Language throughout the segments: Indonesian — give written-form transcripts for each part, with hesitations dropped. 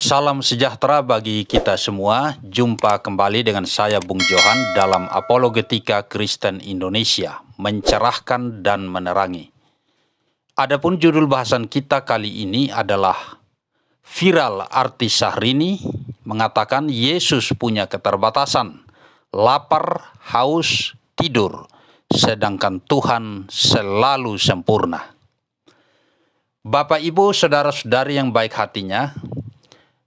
Salam sejahtera bagi kita semua. Jumpa kembali dengan saya Bung Johan dalam Apologetika Kristen Indonesia, mencerahkan dan menerangi. Adapun judul bahasan kita kali ini adalah viral artis Syahrini mengatakan Yesus punya keterbatasan, lapar, haus, tidur, sedangkan Tuhan selalu sempurna. Bapak, Ibu, saudara-saudari yang baik hatinya,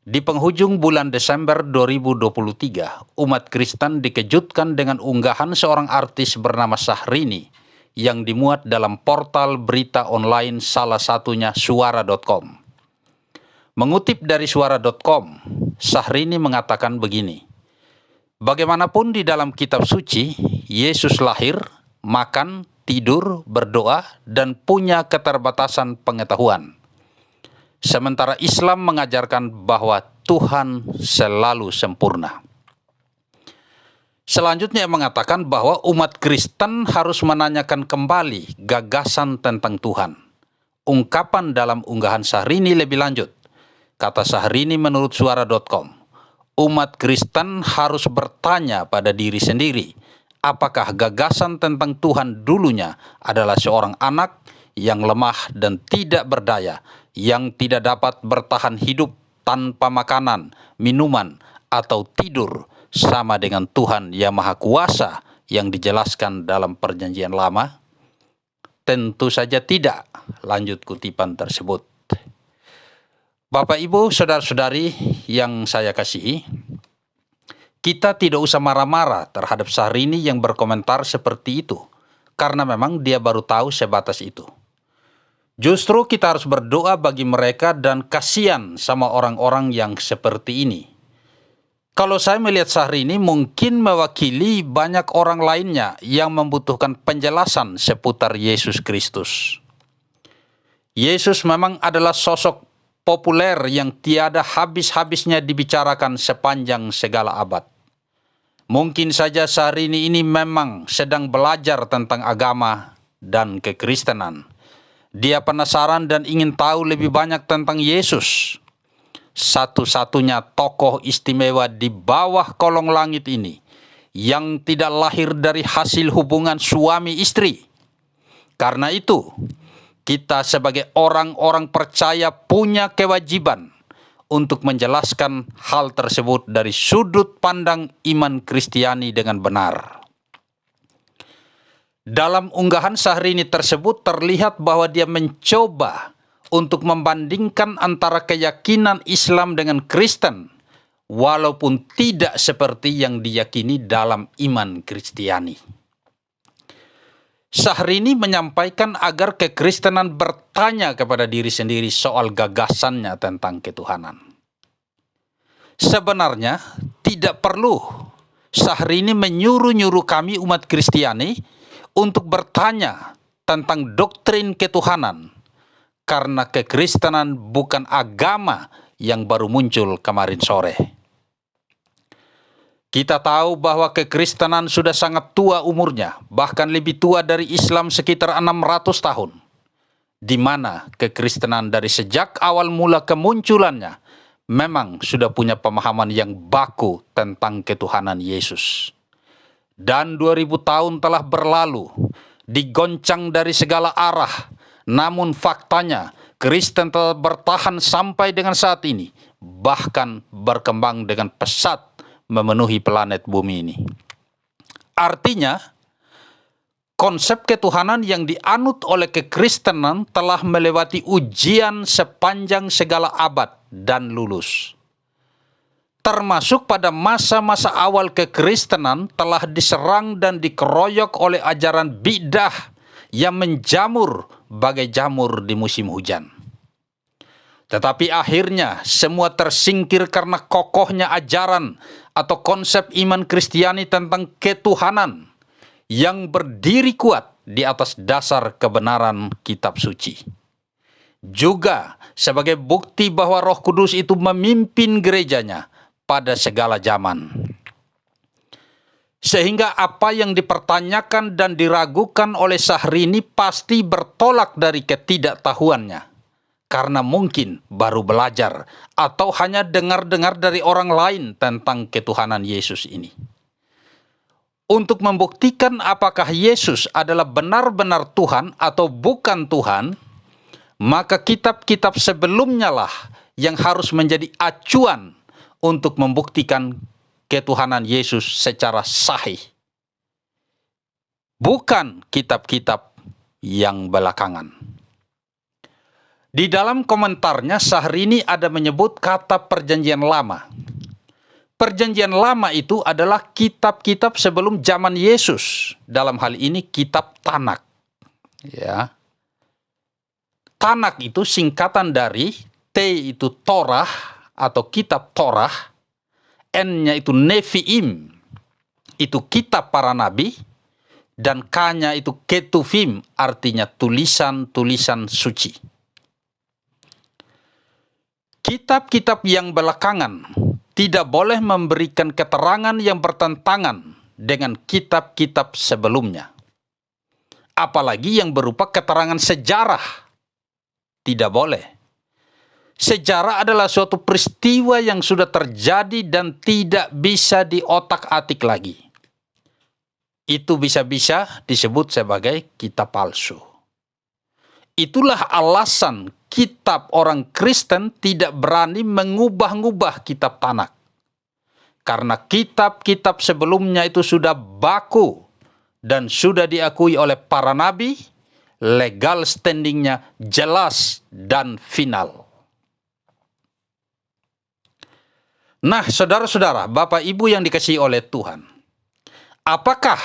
di penghujung bulan Desember 2023, umat Kristen dikejutkan dengan unggahan seorang artis bernama Syahrini yang dimuat dalam portal berita online salah satunya suara.com. Mengutip dari suara.com, Syahrini mengatakan begini, bagaimanapun di dalam kitab suci, Yesus lahir, makan, tidur, berdoa, dan punya keterbatasan pengetahuan. Sementara Islam mengajarkan bahwa Tuhan selalu sempurna. Selanjutnya mengatakan bahwa umat Kristen harus menanyakan kembali gagasan tentang Tuhan. Ungkapan dalam unggahan Syahrini lebih lanjut. Kata Syahrini menurut suara.com, umat Kristen harus bertanya pada diri sendiri, apakah gagasan tentang Tuhan dulunya adalah seorang anak yang lemah dan tidak berdaya, yang tidak dapat bertahan hidup tanpa makanan, minuman, atau tidur sama dengan Tuhan yang Maha Kuasa yang dijelaskan dalam Perjanjian Lama? Tentu saja tidak, lanjut kutipan tersebut. Bapak, Ibu, saudara-saudari yang saya kasihi, kita tidak usah marah-marah terhadap Syahrini yang berkomentar seperti itu, karena memang dia baru tahu sebatas itu. Justru kita harus berdoa bagi mereka dan kasihan sama orang-orang yang seperti ini. Kalau saya melihat Syahrini mungkin mewakili banyak orang lainnya yang membutuhkan penjelasan seputar Yesus Kristus. Yesus memang adalah sosok populer yang tiada habis-habisnya dibicarakan sepanjang segala abad. Mungkin saja Syahrini ini memang sedang belajar tentang agama dan kekristenan. Dia penasaran dan ingin tahu lebih banyak tentang Yesus. Satu-satunya tokoh istimewa di bawah kolong langit ini yang tidak lahir dari hasil hubungan suami istri. Karena itu, kita sebagai orang-orang percaya punya kewajiban untuk menjelaskan hal tersebut dari sudut pandang iman Kristiani dengan benar. Dalam unggahan Syahrini tersebut terlihat bahwa dia mencoba untuk membandingkan antara keyakinan Islam dengan Kristen, walaupun tidak seperti yang diyakini dalam iman Kristiani. Syahrini menyampaikan agar kekristenan bertanya kepada diri sendiri soal gagasannya tentang ketuhanan. Sebenarnya tidak perlu Syahrini menyuruh-nyuruh kami umat Kristiani untuk bertanya tentang doktrin ketuhanan, karena kekristenan bukan agama yang baru muncul kemarin sore. Kita tahu bahwa kekristenan sudah sangat tua umurnya, bahkan lebih tua dari Islam sekitar 600 tahun, di mana kekristenan dari sejak awal mula kemunculannya memang sudah punya pemahaman yang baku tentang ketuhanan Yesus. Dan 2000 tahun telah berlalu, digoncang dari segala arah, namun faktanya Kristen telah bertahan sampai dengan saat ini, bahkan berkembang dengan pesat memenuhi planet bumi ini. Artinya, konsep ketuhanan yang dianut oleh kekristenan telah melewati ujian sepanjang segala abad dan lulus. Termasuk pada masa-masa awal kekristenan telah diserang dan dikeroyok oleh ajaran bid'ah yang menjamur bagai jamur di musim hujan. Tetapi akhirnya semua tersingkir karena kokohnya ajaran atau konsep iman Kristiani tentang ketuhanan yang berdiri kuat di atas dasar kebenaran kitab suci. Juga sebagai bukti bahwa Roh Kudus itu memimpin gerejanya pada segala zaman. Sehingga apa yang dipertanyakan dan diragukan oleh Syahrini pasti bertolak dari ketidaktahuannya. karena mungkin baru belajar atau hanya dengar-dengar dari orang lain tentang ketuhanan Yesus ini. Untuk membuktikan apakah Yesus adalah benar-benar Tuhan atau bukan Tuhan, maka kitab-kitab sebelumnya lah yang harus menjadi acuan untuk membuktikan ketuhanan Yesus secara sahih. Bukan kitab-kitab yang belakangan. Di dalam komentarnya, Syahrini ada menyebut kata Perjanjian Lama. Perjanjian Lama itu adalah kitab-kitab sebelum zaman Yesus. Dalam hal ini kitab Tanak. Ya. Tanak itu singkatan dari T itu Torah atau kitab Torah, N-nya itu Nevi'im, itu kitab para nabi, dan K-nya itu Ketuvim, artinya tulisan-tulisan suci. Kitab-kitab yang belakangan tidak boleh memberikan keterangan yang bertentangan dengan kitab-kitab sebelumnya. Apalagi yang berupa keterangan sejarah. Tidak boleh. Sejarah adalah suatu peristiwa yang sudah terjadi dan tidak bisa diotak-atik lagi. Itu bisa-bisa disebut sebagai kitab palsu. Itulah alasan kitab orang Kristen tidak berani mengubah-ngubah kitab Tanak. Karena kitab-kitab sebelumnya itu sudah baku dan sudah diakui oleh para nabi, legal standingnya jelas dan final. Nah, saudara-saudara, Bapak Ibu yang dikasihi oleh Tuhan, apakah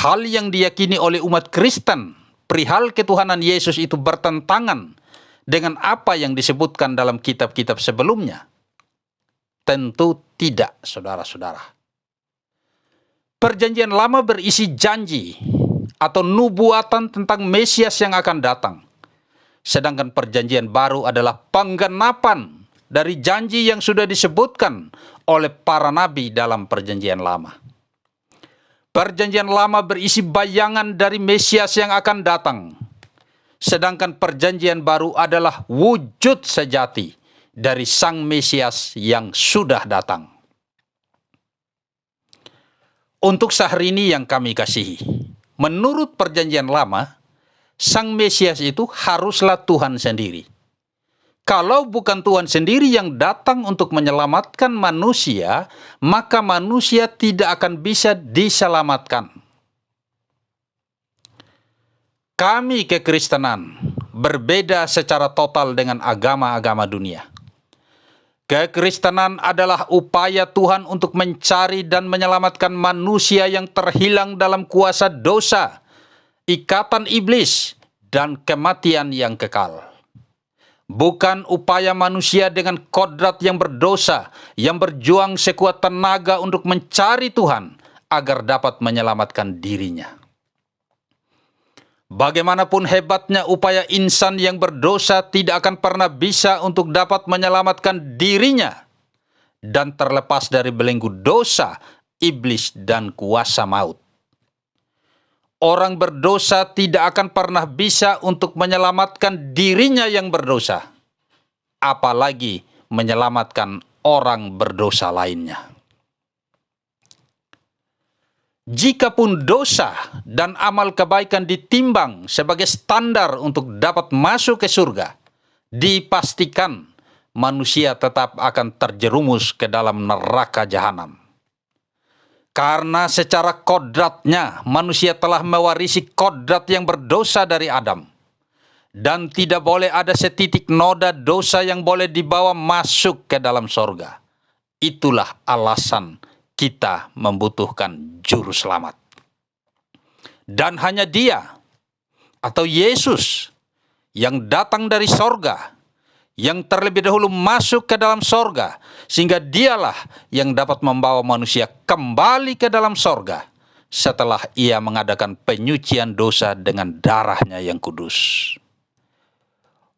hal yang diyakini oleh umat Kristen perihal ketuhanan Yesus itu bertentangan dengan apa yang disebutkan dalam kitab-kitab sebelumnya? Tentu tidak, saudara-saudara. Perjanjian Lama berisi janji atau nubuatan tentang Mesias yang akan datang. Sedangkan Perjanjian Baru adalah penggenapan dari janji yang sudah disebutkan oleh para nabi dalam Perjanjian Lama. Perjanjian Lama berisi bayangan dari Mesias yang akan datang. Sedangkan Perjanjian Baru adalah wujud sejati dari Sang Mesias yang sudah datang. Untuk Syahrini yang kami kasihi, menurut Perjanjian Lama, Sang Mesias itu haruslah Tuhan sendiri. Kalau bukan Tuhan sendiri yang datang untuk menyelamatkan manusia, maka manusia tidak akan bisa diselamatkan. Kami kekristenan berbeda secara total dengan agama-agama dunia. Kekristenan adalah upaya Tuhan untuk mencari dan menyelamatkan manusia yang terhilang dalam kuasa dosa, ikatan iblis, dan kematian yang kekal. Bukan upaya manusia dengan kodrat yang berdosa, yang berjuang sekuat tenaga untuk mencari Tuhan agar dapat menyelamatkan dirinya. Bagaimanapun hebatnya upaya insan yang berdosa tidak akan pernah bisa untuk dapat menyelamatkan dirinya dan terlepas dari belenggu dosa, iblis, dan kuasa maut. Orang berdosa tidak akan pernah bisa untuk menyelamatkan dirinya yang berdosa, apalagi menyelamatkan orang berdosa lainnya. Jikapun dosa dan amal kebaikan ditimbang sebagai standar untuk dapat masuk ke surga, dipastikan manusia tetap akan terjerumus ke dalam neraka jahanam. Karena secara kodratnya manusia telah mewarisi kodrat yang berdosa dari Adam. Dan tidak boleh ada setitik noda dosa yang boleh dibawa masuk ke dalam sorga. Itulah alasan kita membutuhkan juru selamat. Dan hanya Dia atau Yesus yang datang dari sorga, yang terlebih dahulu masuk ke dalam sorga, sehingga Dialah yang dapat membawa manusia kembali ke dalam sorga setelah Ia mengadakan penyucian dosa dengan darah-Nya yang kudus.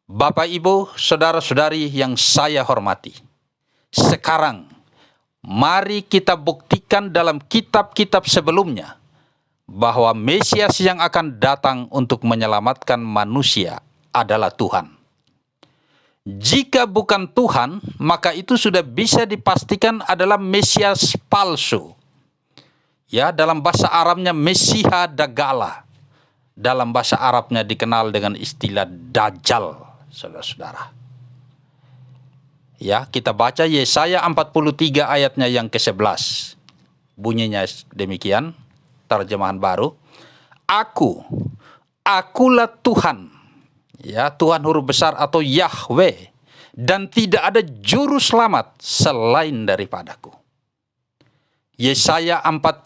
Bapak, Ibu, saudara-saudari yang saya hormati, sekarang mari kita buktikan dalam kitab-kitab sebelumnya bahwa Mesias yang akan datang untuk menyelamatkan manusia adalah Tuhan. Jika bukan Tuhan, maka itu sudah bisa dipastikan adalah Mesias palsu. Ya, dalam bahasa Arabnya Mesiha Dagala. Dalam bahasa Arabnya dikenal dengan istilah Dajjal, saudara-saudara. Ya, kita baca Yesaya 43 ayatnya yang ke-11. Bunyinya demikian, terjemahan baru. Akulah Tuhan. Ya, Tuhan huruf besar atau Yahweh, dan tidak ada juru selamat selain daripadaku. Yesaya 45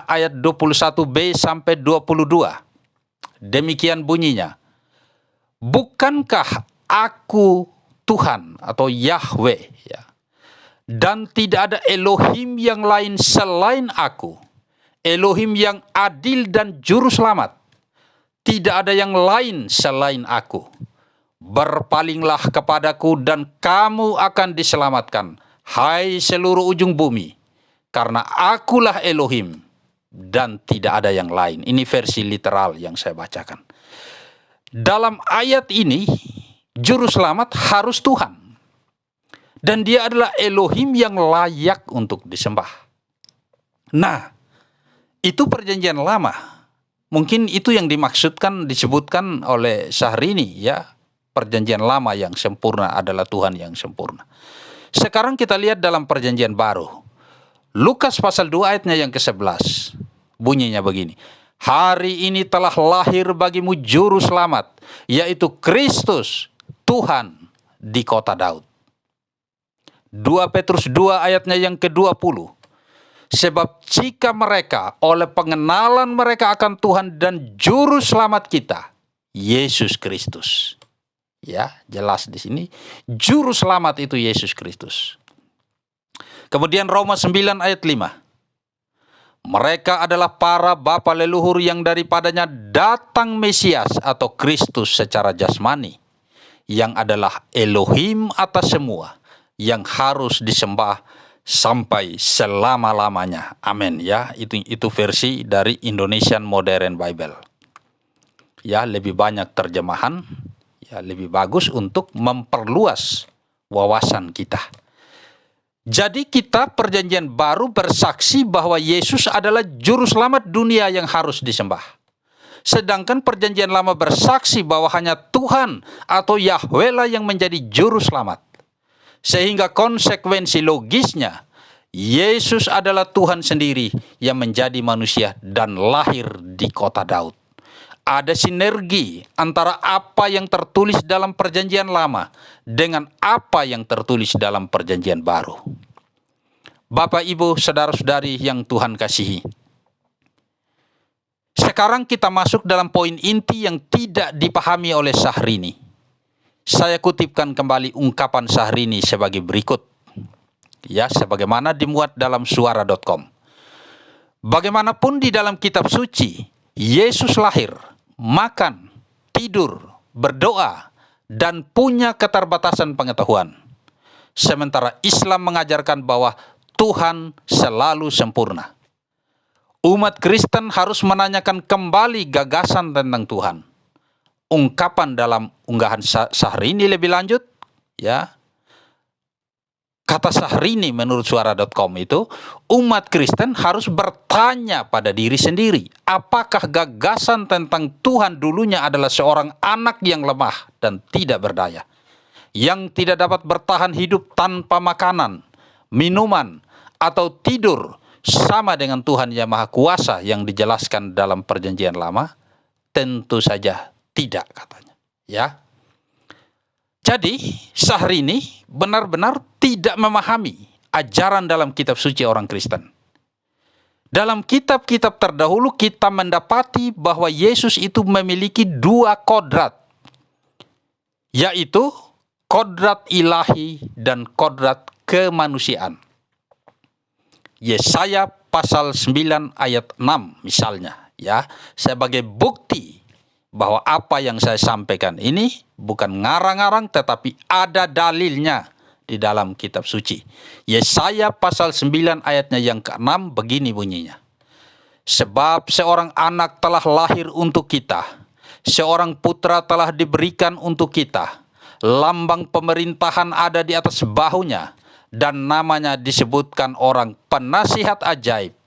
ayat 21b sampai 22. Demikian bunyinya. Bukankah aku Tuhan atau Yahweh, ya, dan tidak ada Elohim yang lain selain aku, Elohim yang adil dan juru selamat. Tidak ada yang lain selain aku. Berpalinglah kepadaku dan kamu akan diselamatkan, hai seluruh ujung bumi. Karena akulah Elohim dan tidak ada yang lain. Ini versi literal yang saya bacakan. Dalam ayat ini, juru selamat harus Tuhan. Dan dia adalah Elohim yang layak untuk disembah. Nah, itu perjanjian lama. Mungkin itu yang disebutkan oleh Syahrini, ya. Perjanjian lama yang sempurna adalah Tuhan yang sempurna. Sekarang kita lihat dalam perjanjian baru. Lukas pasal 2 ayatnya yang ke-11. Bunyinya begini. Hari ini telah lahir bagimu juru selamat, yaitu Kristus, Tuhan di kota Daud. 2 Petrus 2 ayatnya yang ke-20. Sebab jika mereka oleh pengenalan mereka akan Tuhan dan juru selamat kita, Yesus Kristus. Ya, jelas di sini juru selamat itu Yesus Kristus. Kemudian Roma 9 ayat 5. Mereka adalah para bapa leluhur yang daripadanya datang Mesias atau Kristus secara jasmani, yang adalah Elohim atas semua, yang harus disembah sampai selama-lamanya. Amin, ya. Itu versi dari Indonesian Modern Bible. Ya, lebih banyak terjemahan, ya, lebih bagus untuk memperluas wawasan kita. Jadi kita perjanjian baru bersaksi bahwa Yesus adalah juru selamat dunia yang harus disembah. Sedangkan perjanjian lama bersaksi bahwa hanya Tuhan atau Yahweh lah yang menjadi juru selamat. Sehingga konsekuensi logisnya, Yesus adalah Tuhan sendiri yang menjadi manusia dan lahir di kota Daud. Ada sinergi antara apa yang tertulis dalam perjanjian lama dengan apa yang tertulis dalam perjanjian baru. Bapak, Ibu, saudara-saudari yang Tuhan kasihi. Sekarang kita masuk dalam poin inti yang tidak dipahami oleh Syahrini. Saya kutipkan kembali ungkapan Syahrini sebagai berikut. Ya, sebagaimana dimuat dalam suara.com. Bagaimanapun di dalam kitab suci, Yesus lahir, makan, tidur, berdoa, dan punya keterbatasan pengetahuan. Sementara Islam mengajarkan bahwa Tuhan selalu sempurna. Umat Kristen harus menanyakan kembali gagasan tentang Tuhan. Ungkapan dalam unggahan Syahrini lebih lanjut, ya. Kata Syahrini menurut suara.com itu, umat Kristen harus bertanya pada diri sendiri, apakah gagasan tentang Tuhan dulunya adalah seorang anak yang lemah dan tidak berdaya, yang tidak dapat bertahan hidup tanpa makanan, minuman, atau tidur, sama dengan Tuhan yang Maha Kuasa yang dijelaskan dalam perjanjian lama? Tentu saja tidak, katanya. Ya. Jadi, Syahrini benar-benar tidak memahami ajaran dalam kitab suci orang Kristen. Dalam kitab-kitab terdahulu kita mendapati bahwa Yesus itu memiliki dua kodrat, yaitu kodrat ilahi dan kodrat kemanusiaan. Yesaya pasal 9 ayat 6 misalnya, ya, sebagai bukti bahwa apa yang saya sampaikan ini bukan ngarang-ngarang tetapi ada dalilnya di dalam kitab suci. Yesaya pasal 9 ayatnya yang ke-6 begini bunyinya. Sebab seorang anak telah lahir untuk kita, seorang putra telah diberikan untuk kita, lambang pemerintahan ada di atas bahunya, dan namanya disebutkan orang penasihat ajaib,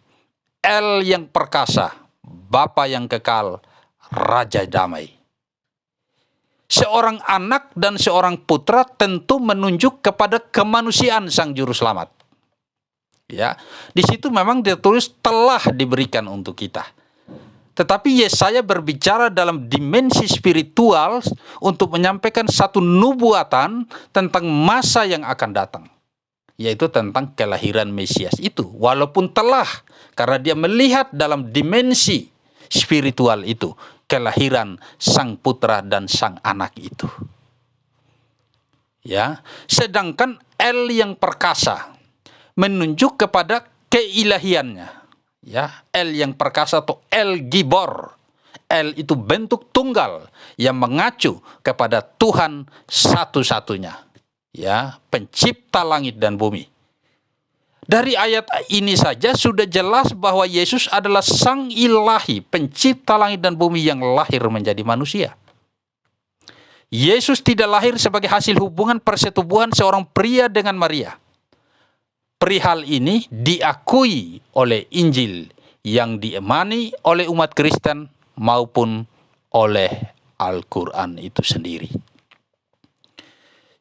El yang perkasa, Bapa yang kekal, Raja damai. Seorang anak dan seorang putra tentu menunjuk kepada kemanusiaan sang juru selamat. Ya, di situ memang ditulis telah diberikan untuk kita. Tetapi Yesaya berbicara dalam dimensi spiritual untuk menyampaikan satu nubuatan tentang masa yang akan datang, yaitu tentang kelahiran Mesias itu. Walaupun telah, karena dia melihat dalam dimensi spiritual itu, kelahiran sang putra dan sang anak itu. Ya, sedangkan El yang perkasa menunjuk kepada keilahiannya. Ya, El yang perkasa atau El Gibor. El itu bentuk tunggal yang mengacu kepada Tuhan satu-satunya. Ya, pencipta langit dan bumi. Dari ayat ini saja sudah jelas bahwa Yesus adalah Sang Ilahi, pencipta langit dan bumi yang lahir menjadi manusia. Yesus tidak lahir sebagai hasil hubungan persetubuhan seorang pria dengan Maria. Perihal ini diakui oleh Injil yang diimani oleh umat Kristen maupun oleh Al-Quran itu sendiri.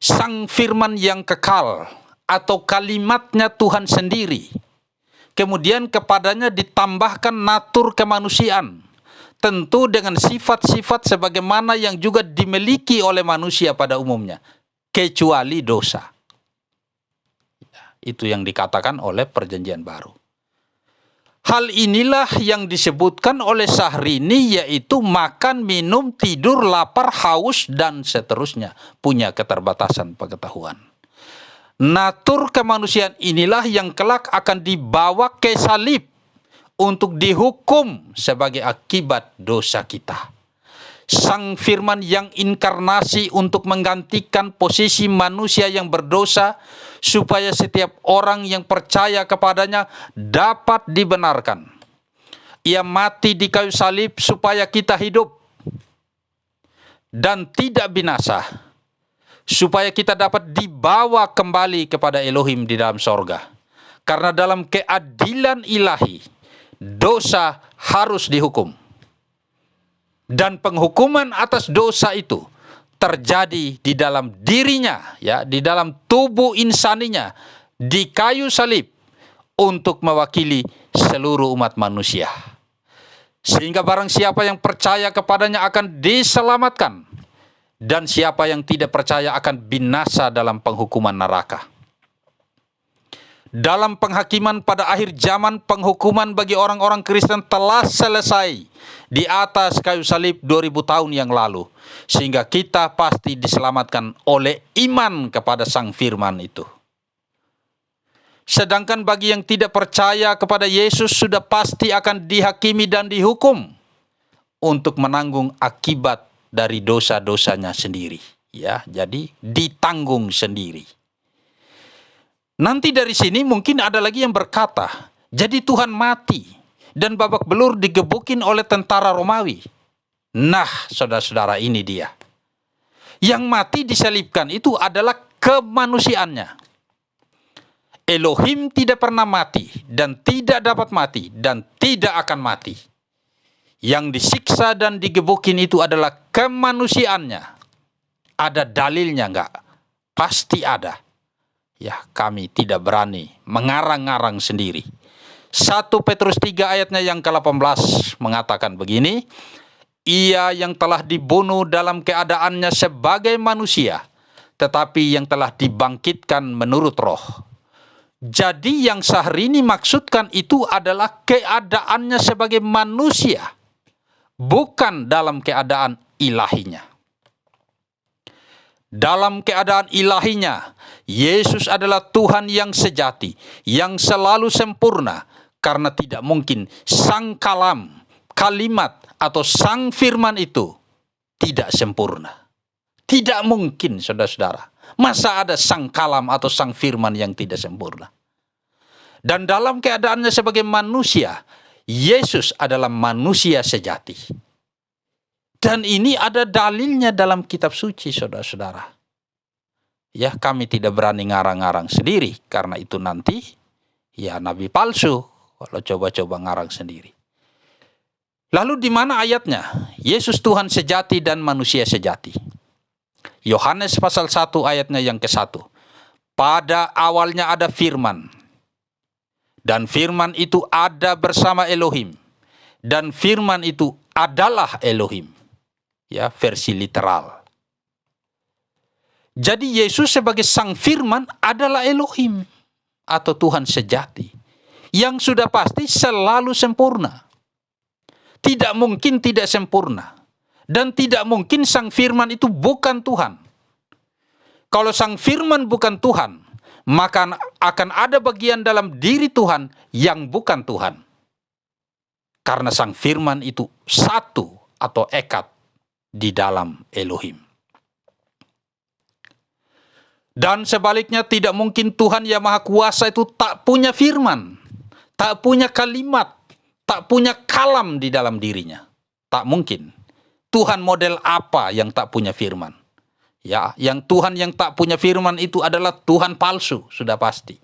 Sang firman yang kekal atau kalimatnya Tuhan sendiri, kemudian kepadanya ditambahkan natur kemanusiaan, tentu dengan sifat-sifat sebagaimana yang juga dimiliki oleh manusia pada umumnya, kecuali dosa. Itu yang dikatakan oleh Perjanjian Baru. Hal inilah yang disebutkan oleh Syahrini, yaitu makan, minum, tidur, lapar, haus, dan seterusnya. Punya keterbatasan pengetahuan. Natur kemanusiaan inilah yang kelak akan dibawa ke salib untuk dihukum sebagai akibat dosa kita. Sang firman yang inkarnasi untuk menggantikan posisi manusia yang berdosa, supaya setiap orang yang percaya kepadanya dapat dibenarkan. Ia mati di kayu salib supaya kita hidup dan tidak binasa, supaya kita dapat dibawa kembali kepada Elohim di dalam sorga. Karena dalam keadilan ilahi, dosa harus dihukum. Dan penghukuman atas dosa itu terjadi di dalam dirinya, ya, di dalam tubuh insaninya, di kayu salib untuk mewakili seluruh umat manusia. Sehingga barang siapa yang percaya kepadanya akan diselamatkan, dan siapa yang tidak percaya akan binasa dalam penghukuman neraka. Dalam penghakiman pada akhir zaman, penghukuman bagi orang-orang Kristen telah selesai di atas kayu salib 2000 tahun yang lalu. Sehingga kita pasti diselamatkan oleh iman kepada Sang Firman itu. Sedangkan bagi yang tidak percaya kepada Yesus sudah pasti akan dihakimi dan dihukum untuk menanggung akibat dari dosa-dosanya sendiri. Ya, jadi ditanggung sendiri. Nanti dari sini mungkin ada lagi yang berkata, jadi Tuhan mati dan babak belur digebukin oleh tentara Romawi. Nah, saudara-saudara, ini dia. Yang mati disalibkan itu adalah kemanusiaannya. Elohim tidak pernah mati dan tidak dapat mati dan tidak akan mati. Yang disiksa dan digebukin itu adalah kemanusiaannya. Ada dalilnya enggak? Pasti ada. Ya, kami tidak berani mengarang-arang sendiri. 1 Petrus 3 ayatnya yang ke-18 mengatakan begini, ia yang telah dibunuh dalam keadaannya sebagai manusia, tetapi yang telah dibangkitkan menurut roh. Jadi yang Syahrini maksudkan itu adalah keadaannya sebagai manusia, bukan dalam keadaan ilahinya. Dalam keadaan ilahinya, Yesus adalah Tuhan yang sejati, yang selalu sempurna, karena tidak mungkin sang kalam, kalimat atau sang firman itu tidak sempurna. Tidak mungkin, saudara-saudara. Masa ada sang kalam atau sang firman yang tidak sempurna? Dan dalam keadaannya sebagai manusia, Yesus adalah manusia sejati. Dan ini ada dalilnya dalam kitab suci, saudara-saudara. Ya, kami tidak berani ngarang-ngarang sendiri, karena itu nanti ya nabi palsu kalau coba-coba ngarang sendiri. Lalu di mana ayatnya? Yesus Tuhan sejati dan manusia sejati. Yohanes pasal 1 ayatnya yang ke-1. Pada awalnya ada firman, dan firman itu ada bersama Elohim, dan firman itu adalah Elohim. Ya, versi literal. Jadi Yesus sebagai sang firman adalah Elohim atau Tuhan sejati yang sudah pasti selalu sempurna. Tidak mungkin tidak sempurna. Dan tidak mungkin sang firman itu bukan Tuhan. Kalau sang firman bukan Tuhan, maka akan ada bagian dalam diri Tuhan yang bukan Tuhan. Karena sang firman itu satu atau ekat di dalam Elohim. Dan sebaliknya tidak mungkin Tuhan yang Maha Kuasa itu tak punya firman, tak punya kalimat, tak punya kalam di dalam dirinya. Tak mungkin. Tuhan model apa yang tak punya firman? Ya, yang Tuhan yang tak punya firman itu adalah Tuhan palsu, sudah pasti.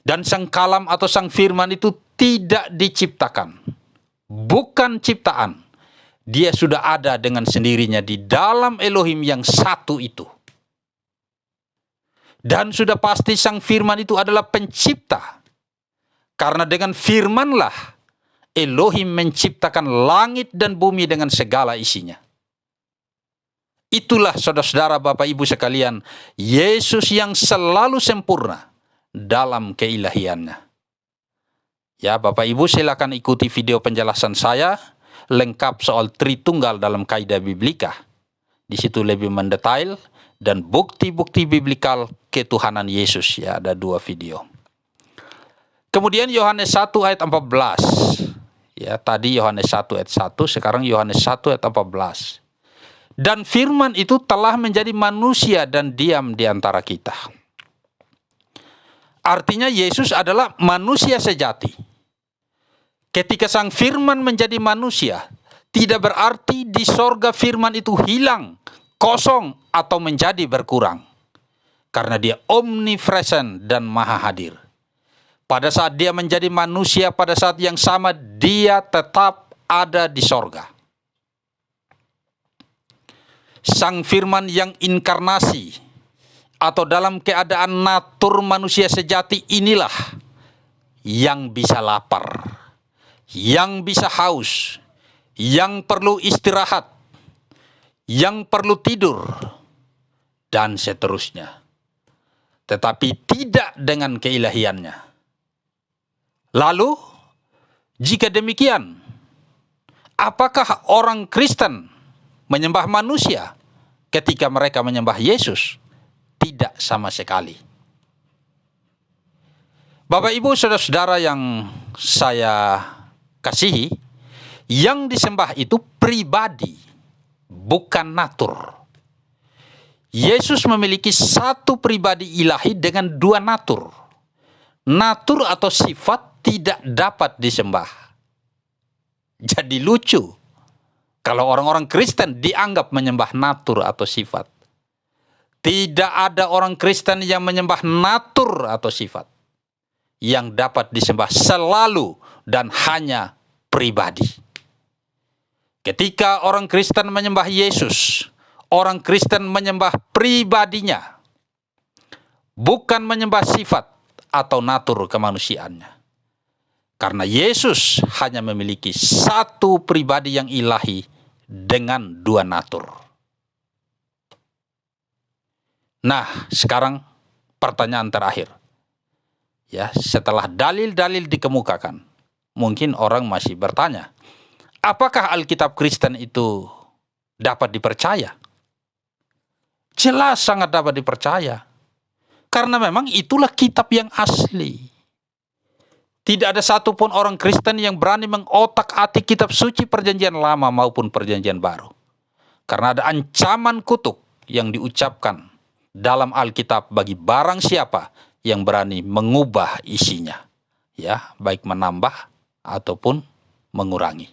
Dan sang kalam atau sang firman itu tidak diciptakan. Bukan ciptaan. Dia sudah ada dengan sendirinya di dalam Elohim yang satu itu. Dan sudah pasti sang firman itu adalah pencipta. Karena dengan firmanlah Elohim menciptakan langit dan bumi dengan segala isinya. Itulah saudara-saudara, Bapak Ibu sekalian, Yesus yang selalu sempurna dalam keilahiannya. Ya, Bapak Ibu silakan ikuti video penjelasan saya lengkap soal Tritunggal dalam kaidah biblika. Di situ lebih mendetail dan bukti-bukti biblikal ketuhanan Yesus. Ya, ada 2 video. Kemudian Yohanes 1 ayat 14. Ya, tadi Yohanes 1 ayat 1, sekarang Yohanes 1 ayat 14. Dan firman itu telah menjadi manusia dan diam di antara kita. Artinya Yesus adalah manusia sejati. Ketika sang firman menjadi manusia, tidak berarti di sorga firman itu hilang, kosong, atau menjadi berkurang. Karena dia omnipresent dan maha hadir. Pada saat dia menjadi manusia, pada saat yang sama dia tetap ada di sorga. Sang firman yang inkarnasi atau dalam keadaan natur manusia sejati inilah yang bisa lapar, yang bisa haus, yang perlu istirahat, yang perlu tidur, dan seterusnya. Tetapi tidak dengan keilahiannya. Lalu, jika demikian, apakah orang Kristen menyembah manusia ketika mereka menyembah Yesus? Tidak sama sekali. Bapak Ibu saudara-saudara yang saya kasihi, yang disembah itu pribadi, bukan natur. Yesus memiliki satu pribadi ilahi dengan 2 natur. Natur atau sifat tidak dapat disembah. Jadi lucu kalau orang-orang Kristen dianggap menyembah natur atau sifat. Tidak ada orang Kristen yang menyembah natur atau sifat. Yang dapat disembah selalu dan hanya pribadi. Ketika orang Kristen menyembah Yesus, orang Kristen menyembah pribadinya, bukan menyembah sifat atau natur kemanusiaannya. Karena Yesus hanya memiliki satu pribadi yang ilahi dengan 2 natur. Nah, sekarang pertanyaan terakhir. Ya, setelah dalil-dalil dikemukakan, mungkin orang masih bertanya, apakah Alkitab Kristen itu dapat dipercaya? Jelas sangat dapat dipercaya. Karena memang itulah kitab yang asli. Tidak ada satupun orang Kristen yang berani mengotak-atik kitab suci perjanjian lama maupun perjanjian baru. Karena ada ancaman kutuk yang diucapkan dalam Alkitab bagi barang siapa yang berani mengubah isinya. Ya, baik menambah ataupun mengurangi.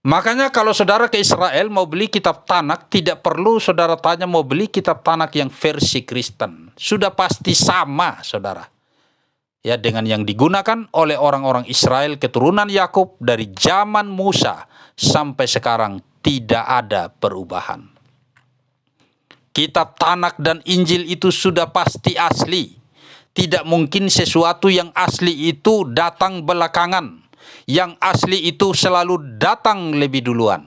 Makanya kalau saudara ke Israel mau beli kitab Tanak, tidak perlu saudara tanya mau beli kitab Tanak yang versi Kristen. Sudah pasti sama, saudara. Ya, dengan yang digunakan oleh orang-orang Israel keturunan Yakub dari zaman Musa sampai sekarang tidak ada perubahan. Kitab Tanak dan Injil itu sudah pasti asli. Tidak mungkin sesuatu yang asli itu datang belakangan. Yang asli itu selalu datang lebih duluan.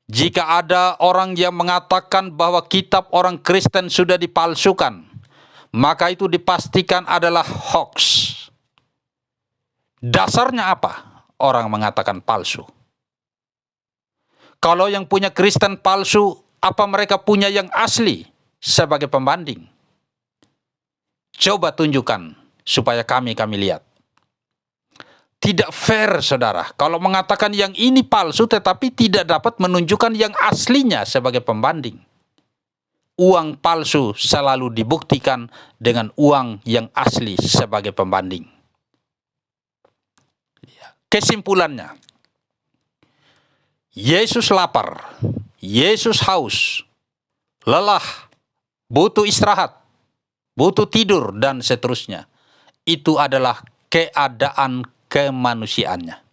Jika ada orang yang mengatakan bahwa kitab orang Kristen sudah dipalsukan, maka itu dipastikan adalah hoax. Dasarnya apa? Orang mengatakan palsu. Kalau yang punya Kristen palsu, apa mereka punya yang asli sebagai pembanding? Coba tunjukkan supaya kami lihat. Tidak fair, saudara, kalau mengatakan yang ini palsu tetapi tidak dapat menunjukkan yang aslinya sebagai pembanding. Uang palsu selalu dibuktikan dengan uang yang asli sebagai pembanding. Kesimpulannya, Yesus lapar, Yesus haus, lelah, butuh istirahat, butuh tidur, dan seterusnya. Itu adalah keadaan kemanusiaannya.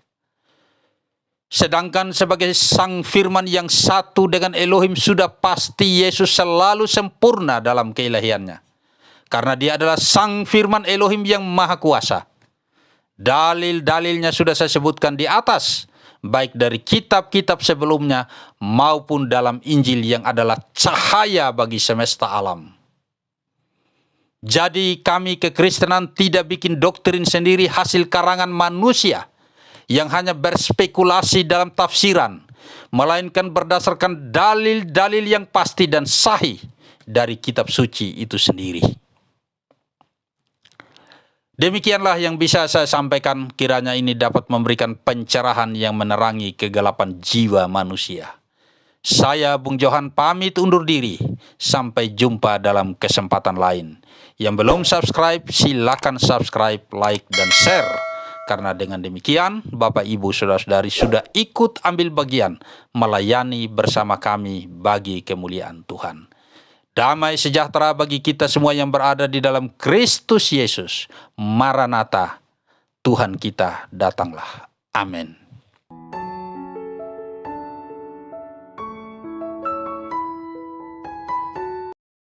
Sedangkan sebagai Sang Firman yang satu dengan Elohim, sudah pasti Yesus selalu sempurna dalam keilahiannya. Karena dia adalah Sang Firman Elohim yang Maha Kuasa. Dalil-dalilnya sudah saya sebutkan di atas, baik dari kitab-kitab sebelumnya maupun dalam Injil yang adalah cahaya bagi semesta alam. Jadi kami kekristenan tidak bikin doktrin sendiri hasil karangan manusia yang hanya berspekulasi dalam tafsiran, melainkan berdasarkan dalil-dalil yang pasti dan sahih dari kitab suci itu sendiri. Demikianlah yang bisa saya sampaikan, kiranya ini dapat memberikan pencerahan yang menerangi kegelapan jiwa manusia. Saya Bung Johan pamit undur diri, sampai jumpa dalam kesempatan lain. Yang belum subscribe, silakan subscribe, like, dan share. Karena dengan demikian, Bapak, Ibu, Saudara-saudari sudah ikut ambil bagian melayani bersama kami bagi kemuliaan Tuhan. Damai sejahtera bagi kita semua yang berada di dalam Kristus Yesus. Maranatha, Tuhan kita datanglah. Amin.